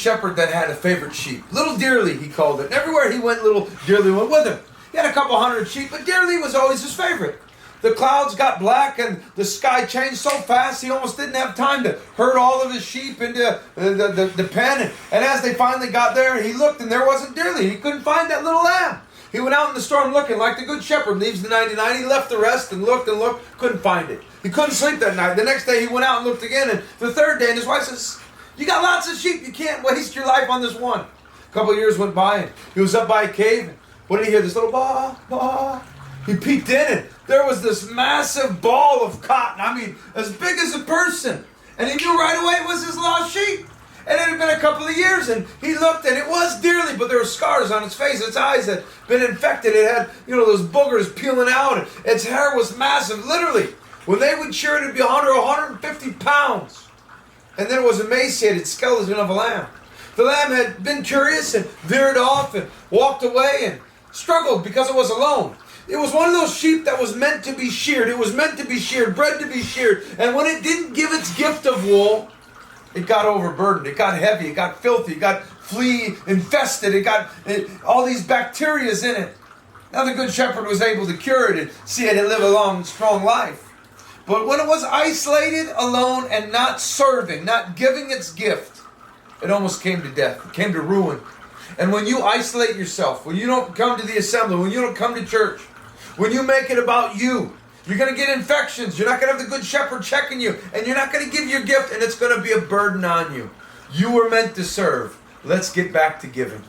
shepherd that had a favorite sheep. Little Dearly, he called it. And everywhere he went, Little Dearly went with him. He had a couple hundred sheep, but Dearly was always his favorite. The clouds got black and the sky changed so fast he almost didn't have time to herd all of his sheep into the pen. And as they finally got there, he looked and there wasn't Dearly. He couldn't find that little lamb. He went out in the storm looking like the good shepherd leaves the 99. He left the rest and looked, couldn't find it. He couldn't sleep that night. The next day he went out and looked again, and the third day, and his wife says, "You got lots of sheep. You can't waste your life on this one." A couple of years went by, and he was up by a cave. And what did he hear? This little baa, baa. He peeked in, and there was this massive ball of cotton. I mean, as big as a person. And he knew right away it was his lost sheep. And it had been a couple of years, and he looked, and it was Dearly, but there were scars on its face. Its eyes had been infected. It had, those boogers peeling out. And its hair was massive. Literally, when they would shear it, it'd be 100 or 150 pounds. And then it was emaciated skeleton of a lamb. The lamb had been curious and veered off and walked away and struggled because it was alone. It was one of those sheep that was meant to be sheared. It was meant to be sheared, bred to be sheared. And when it didn't give its gift of wool, it got overburdened. It got heavy. It got filthy. It got flea infested. It got all these bacteria in it. Now the good shepherd was able to cure it and see it live a long, strong life. But when it was isolated, alone, and not serving, not giving its gift, it almost came to death. It came to ruin. And when you isolate yourself, when you don't come to the assembly, when you don't come to church, when you make it about you, you're going to get infections. You're not going to have the good shepherd checking you. And you're not going to give your gift, and it's going to be a burden on you. You were meant to serve. Let's get back to giving.